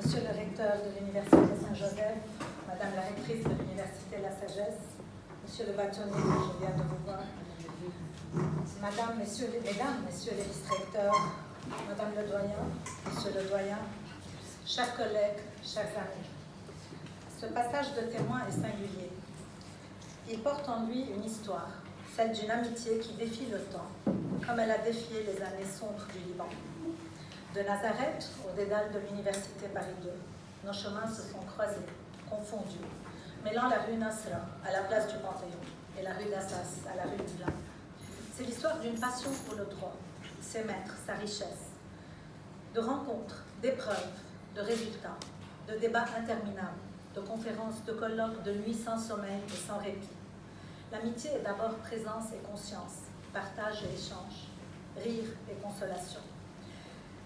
Monsieur le recteur de l'Université Saint-Joseph, Madame la rectrice de l'Université La Sagesse, Monsieur le bâtonnier que je viens de vous voir, Mesdames, Messieurs les vice-recteurs, Madame le doyen, Monsieur le doyen, chers collègues, chers amis. Ce passage de témoin est singulier. Il porte en lui une histoire, celle d'une amitié qui défie le temps, comme elle a défié les années sombres du Liban. De Nazareth au dédale de l'Université Paris II, nos chemins se sont croisés, confondus, mêlant la rue Nasra à la place du Panthéon et la rue d'Assas à la rue du Vin. C'est l'histoire d'une passion pour le droit, ses maîtres, sa richesse, de rencontres, d'épreuves, de résultats, de débats interminables, de conférences, de colloques, de nuits sans sommeil et sans répit. L'amitié est d'abord présence et conscience, partage et échange, rire et consolation.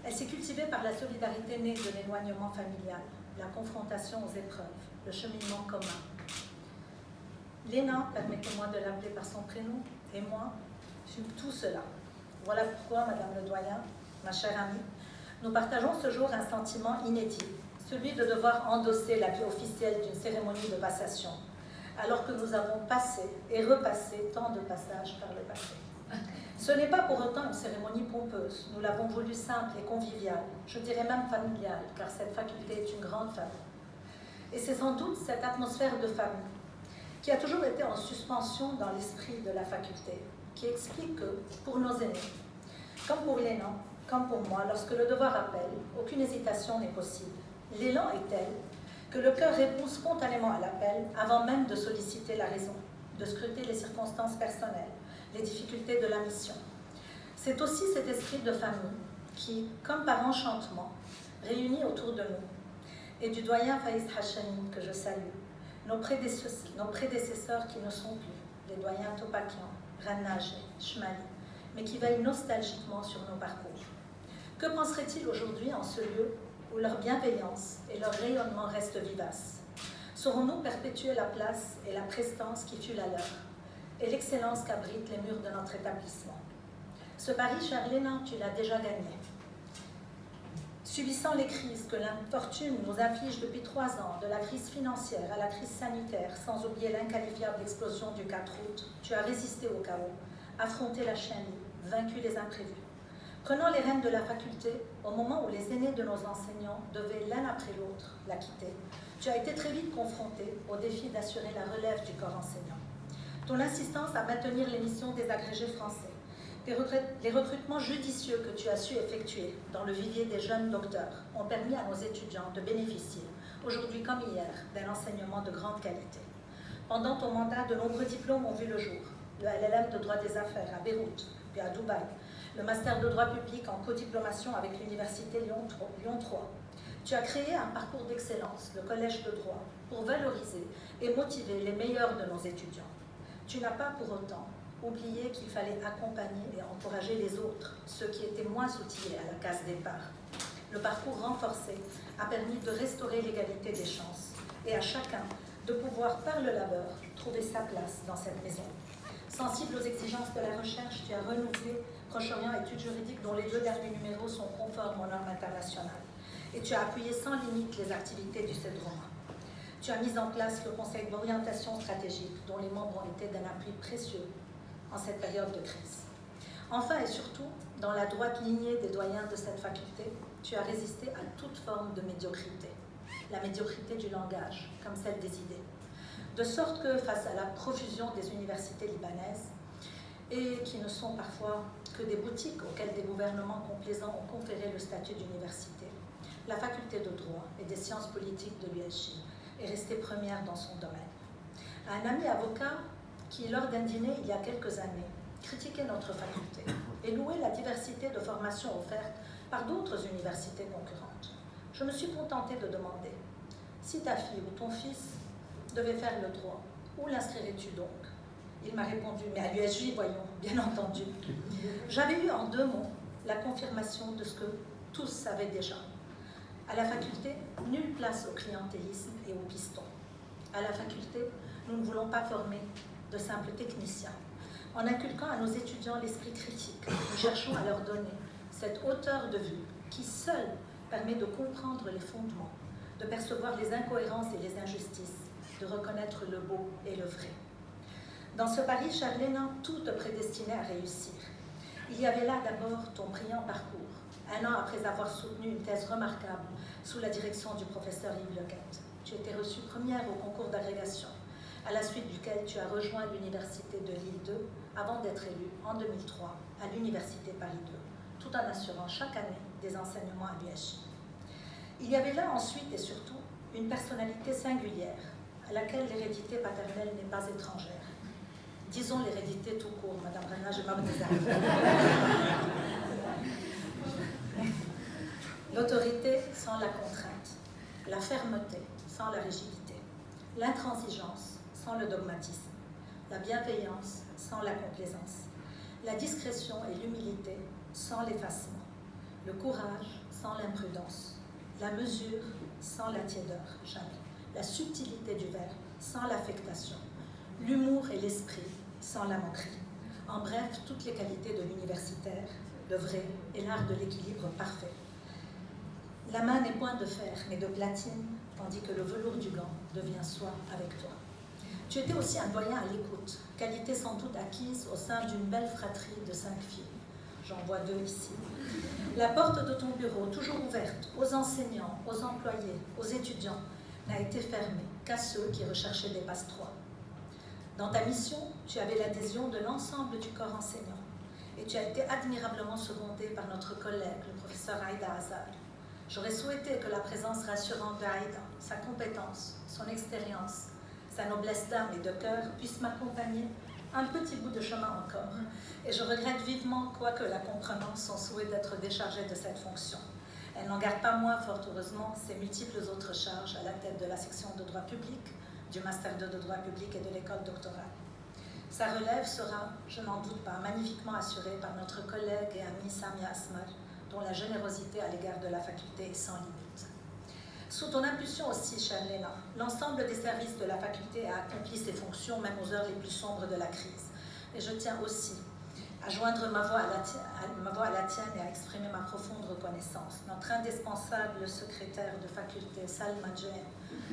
Elle s'est cultivée par la solidarité née de l'éloignement familial, la confrontation aux épreuves, le cheminement commun. Léna, permettez-moi de l'appeler par son prénom, et moi, fûmes tout cela. Voilà pourquoi, Madame le doyen, ma chère amie, nous partageons ce jour un sentiment inédit, celui de devoir endosser l'habit officiel d'une cérémonie de passation, alors que nous avons passé et repassé tant de passages par le passé. Ce n'est pas pour autant une cérémonie pompeuse, nous l'avons voulu simple et conviviale, je dirais même familiale, car cette faculté est une grande famille. Et c'est sans doute cette atmosphère de famille qui a toujours été en suspension dans l'esprit de la faculté, qui explique que, pour nos aînés, comme pour Léna, comme pour moi, lorsque le devoir appelle, aucune hésitation n'est possible. L'élan est tel que le cœur répond spontanément à l'appel avant même de solliciter la raison, de scruter les circonstances personnelles, les difficultés de la mission. C'est aussi cet esprit de famille qui, comme par enchantement, réunit autour de nous, et du doyen Faïs Hachani que je salue, nos prédécesseurs qui ne sont plus, les doyens Topakian, Ranaj, Shmali, mais qui veillent nostalgiquement sur nos parcours. Que penseraient-ils aujourd'hui en ce lieu où leur bienveillance et leur rayonnement restent vivaces? Saurons-nous perpétuer la place et la prestance qui fut la leur, et l'excellence qu'abritent les murs de notre établissement? Ce pari, chère Léna, tu l'as déjà gagné. Subissant les crises que l'infortune nous inflige depuis 3 ans, de la crise financière à la crise sanitaire, sans oublier l'inqualifiable explosion du 4 août, tu as résisté au chaos, affronté la chienlit, vaincu les imprévus. Prenant les rênes de la faculté, au moment où les aînés de nos enseignants devaient l'un après l'autre la quitter, tu as été très vite confronté au défi d'assurer la relève du corps enseignant. Ton insistance à maintenir les missions des agrégés français, les recrutements judicieux que tu as su effectuer dans le vivier des jeunes docteurs ont permis à nos étudiants de bénéficier, aujourd'hui comme hier, d'un enseignement de grande qualité. Pendant ton mandat, de nombreux diplômes ont vu le jour. Le LLM de droit des affaires à Beyrouth, puis à Dubaï, le master de droit public en codiplomation avec l'université Lyon 3. Tu as créé un parcours d'excellence, le collège de droit, pour valoriser et motiver les meilleurs de nos étudiants. Tu n'as pas pour autant oublié qu'il fallait accompagner et encourager les autres, ceux qui étaient moins outillés à la case départ. Le parcours renforcé a permis de restaurer l'égalité des chances et à chacun de pouvoir, par le labeur, trouver sa place dans cette maison. Sensible aux exigences de la recherche, tu as renouvelé Proche-Orient Études juridiques dont les 2 derniers numéros sont conformes aux normes internationales. Et tu as appuyé sans limite les activités du CEDROMA. Tu as mis en place le Conseil d'orientation stratégique dont les membres ont été d'un appui précieux en cette période de crise. Enfin et surtout, dans la droite lignée des doyens de cette faculté, tu as résisté à toute forme de médiocrité. La médiocrité du langage, comme celle des idées. De sorte que, face à la profusion des universités libanaises, et qui ne sont parfois que des boutiques auxquelles des gouvernements complaisants ont conféré le statut d'université, la faculté de droit et des sciences politiques de l'USJ est restée première dans son domaine. Un ami avocat qui, lors d'un dîner il y a quelques années, critiquait notre faculté et louait la diversité de formations offertes par d'autres universités concurrentes, je me suis contentée de demander si ta fille ou ton fils devait faire le droit, où l'inscrirais-tu donc? Il m'a répondu, mais à l'USJ, voyons, bien entendu. J'avais eu en 2 mots la confirmation de ce que tous savaient déjà. À la faculté, nulle place au clientélisme et au piston. À la faculté, nous ne voulons pas former de simples techniciens. En inculquant à nos étudiants l'esprit critique, nous cherchons à leur donner cette hauteur de vue qui seule permet de comprendre les fondements, de percevoir les incohérences et les injustices, de reconnaître le beau et le vrai. Dans ce Paris, Charlène, tout te prédestinait à réussir. Il y avait là d'abord ton brillant parcours, 1 an après avoir soutenu une thèse remarquable sous la direction du professeur Yves Lequette. Tu étais reçue première au concours d'agrégation, à la suite duquel tu as rejoint l'université de Lille 2 avant d'être élue en 2003 à l'université Paris 2, tout en assurant chaque année des enseignements à l'UHI. Il y avait là ensuite et surtout une personnalité singulière à laquelle l'hérédité paternelle n'est pas étrangère. Disons l'hérédité tout court, Madame Rana, je m'abonne. L'autorité sans la contrainte, la fermeté sans la rigidité, l'intransigeance sans le dogmatisme, la bienveillance sans la complaisance, la discrétion et l'humilité sans l'effacement, le courage sans l'imprudence, la mesure sans la tiédeur, jamais, la subtilité du verbe sans l'affectation, l'humour et l'esprit sans la moquerie. En bref, toutes les qualités de l'universitaire, le vrai et l'art de l'équilibre parfait. La main n'est point de fer, mais de platine, tandis que le velours du gant devient soie avec toi. Tu étais aussi un doyen à l'écoute, qualité sans doute acquise au sein d'une belle fratrie de 5 filles. J'en vois 2 ici. La porte de ton bureau, toujours ouverte aux enseignants, aux employés, aux étudiants, n'a été fermée qu'à ceux qui recherchaient des passe-droits. Dans ta mission, tu avais l'adhésion de l'ensemble du corps enseignant et tu as été admirablement secondé par notre collègue, le professeur Aïda Azal. J'aurais souhaité que la présence rassurante d'Aïda, sa compétence, son expérience, sa noblesse d'âme et de cœur puisse m'accompagner un petit bout de chemin encore. Et je regrette vivement, quoique la comprenant, son souhait d'être déchargée de cette fonction. Elle n'en garde pas moins, fort heureusement, ses multiples autres charges à la tête de la section de droit public, du Master 2 de droit public et de l'école doctorale. Sa relève sera, je n'en doute pas, magnifiquement assurée par notre collègue et amie Samia Asmal, dont la générosité à l'égard de la faculté est sans limite. Sous ton impulsion aussi, chère Léna, l'ensemble des services de la faculté a accompli ses fonctions, même aux heures les plus sombres de la crise. Et je tiens aussi à joindre ma voix à la tienne et à exprimer ma profonde reconnaissance. Notre indispensable secrétaire de faculté, Salma Djen,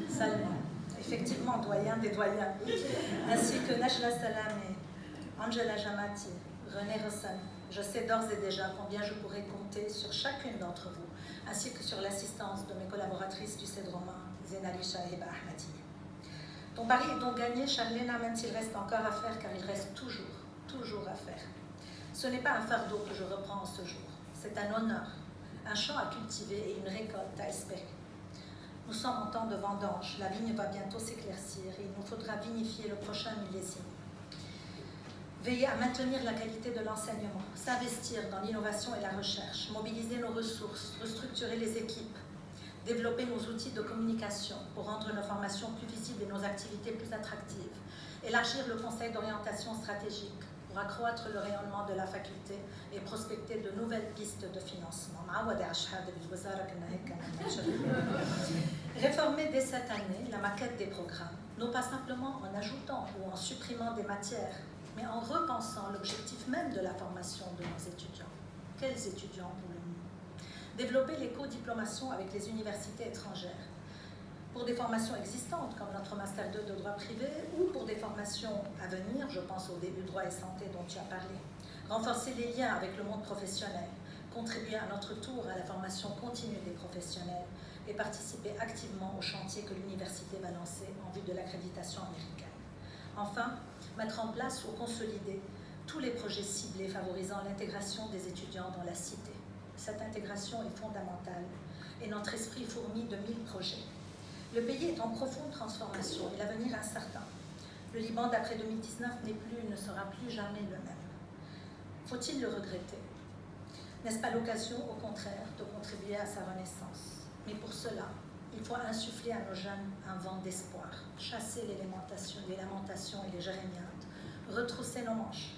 Salma, effectivement doyen des doyens, ainsi que Najla Salamé, Angela Jamati, René Rossan. Je sais d'ores et déjà combien je pourrais compter sur chacune d'entre vous, ainsi que sur l'assistance de mes collaboratrices du CEDROMA, Zenalisha et Heba Ahmadi. Ton pari est donc gagné, Charlène, même s'il reste encore à faire, car il reste toujours à faire. Ce n'est pas un fardeau que je reprends en ce jour, c'est un honneur, un champ à cultiver et une récolte à espérer. Nous sommes en temps de vendange, la vigne va bientôt s'éclaircir et il nous faudra vinifier le prochain millésime. Veiller à maintenir la qualité de l'enseignement, s'investir dans l'innovation et la recherche, mobiliser nos ressources, restructurer les équipes, développer nos outils de communication pour rendre nos formations plus visibles et nos activités plus attractives, élargir le conseil d'orientation stratégique pour accroître le rayonnement de la faculté et prospecter de nouvelles pistes de financement. Réformer dès cette année la maquette des programmes, non pas simplement en ajoutant ou en supprimant des matières, mais en repensant l'objectif même de la formation de nos étudiants. Quels étudiants voulons-nous? Développer l'éco-diplomation avec les universités étrangères, pour des formations existantes comme notre Master 2 de droit privé ou pour des formations à venir, je pense au début droit et santé dont tu as parlé. Renforcer les liens avec le monde professionnel, contribuer à notre tour à la formation continue des professionnels et participer activement au chantier que l'université va lancer en vue de l'accréditation américaine. Enfin, mettre en place ou consolider tous les projets ciblés favorisant l'intégration des étudiants dans la cité. Cette intégration est fondamentale et notre esprit fourmille de 1000 projets. Le pays est en profonde transformation et l'avenir incertain. Le Liban d'après 2019 ne sera plus jamais le même. Faut-il le regretter? N'est-ce pas l'occasion, au contraire, de contribuer à sa renaissance? Mais pour cela, il faut insuffler à nos jeunes un vent d'espoir, chasser les lamentations et les jérémiades, retrousser nos manches.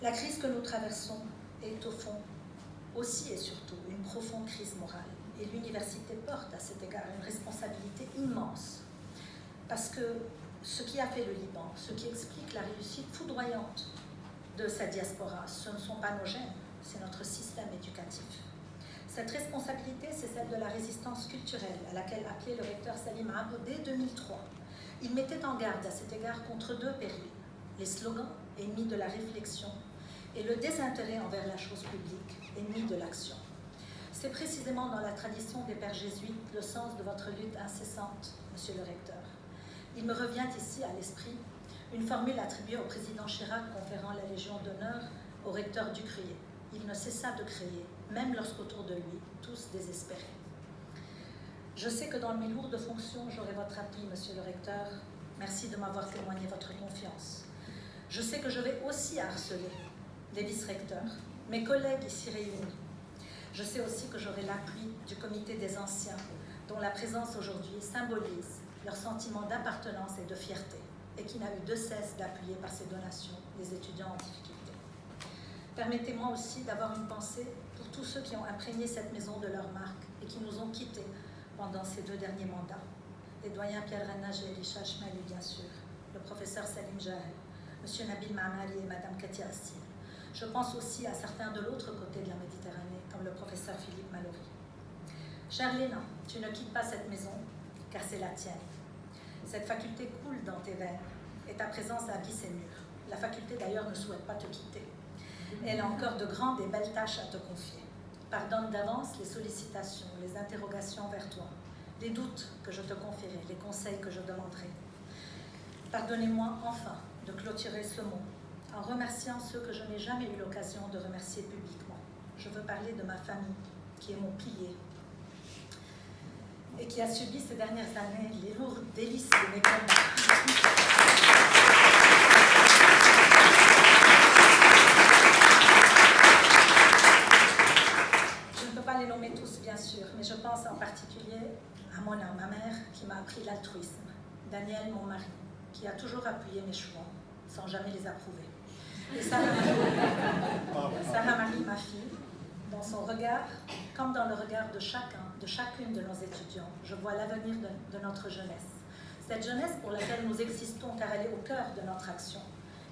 La crise que nous traversons est au fond aussi et surtout une profonde crise morale. Et l'université porte à cet égard une responsabilité immense. Parce que ce qui a fait le Liban, ce qui explique la réussite foudroyante de sa diaspora, ce ne sont pas nos gènes, c'est notre système éducatif. Cette responsabilité, c'est celle de la résistance culturelle à laquelle appelait le recteur Salim Abou dès 2003. Il mettait en garde à cet égard contre deux périls, les slogans, ennemis de la réflexion, et le désintérêt envers la chose publique, ennemi de l'action. C'est précisément dans la tradition des pères jésuites le sens de votre lutte incessante, monsieur le recteur. Il me revient ici à l'esprit une formule attribuée au président Chirac conférant la Légion d'honneur au recteur Ducruyer. Il ne cessa de créer, même lorsqu'autour de lui, tous désespéraient. Je sais que dans mes lourdes fonctions, j'aurai votre appui, monsieur le recteur. Merci de m'avoir témoigné votre confiance. Je sais que je vais aussi harceler les vice-recteurs, mes collègues ici réunis. Je sais aussi que j'aurai l'appui du comité des anciens, dont la présence aujourd'hui symbolise leur sentiment d'appartenance et de fierté, et qui n'a eu de cesse d'appuyer par ses donations les étudiants en difficulté. Permettez-moi aussi d'avoir une pensée pour tous ceux qui ont imprégné cette maison de leur marque et qui nous ont quittés pendant ces 2 derniers mandats. Les doyens Pierre Renage et Elisha Chmali, bien sûr, le professeur Salim Jahel, M. Nabil Mamali et Mme Katia Assil. Je pense aussi à certains de l'autre côté de la Méditerranée, comme le professeur Philippe Mallory. Chère Léna, tu ne quittes pas cette maison, car c'est la tienne. Cette faculté coule dans tes veines, et ta présence habille ses murs. La faculté, d'ailleurs, ne souhaite pas te quitter. Elle a encore de grandes et belles tâches à te confier. Pardonne d'avance les sollicitations, les interrogations vers toi, les doutes que je te confierai, les conseils que je demanderai. Pardonnez-moi enfin de clôturer ce mot en remerciant ceux que je n'ai jamais eu l'occasion de remercier publiquement. Je veux parler de ma famille, qui est mon pilier, et qui a subi ces dernières années les lourdes délices de mes combats. Je ne peux pas les nommer tous, bien sûr, mais je pense en particulier à Mona, ma mère, qui m'a appris l'altruisme, Daniel, mon mari, qui a toujours appuyé mes choix, sans jamais les approuver. Et Sarah Marie, ma fille, dans son regard, comme dans le regard de chacune de nos étudiants, je vois l'avenir de notre jeunesse. Cette jeunesse pour laquelle nous existons, car elle est au cœur de notre action,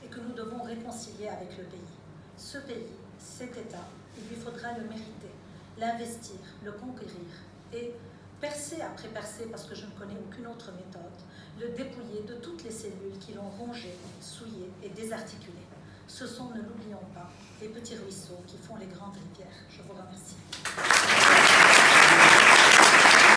et que nous devons réconcilier avec le pays. Ce pays, cet État, il lui faudra le mériter, l'investir, le conquérir, et percer après percer, parce que je ne connais aucune autre méthode, le dépouiller de toutes les cellules qui l'ont rongé, souillé et désarticulé. Ce sont, ne l'oublions pas, les petits ruisseaux qui font les grandes rivières. Je vous remercie.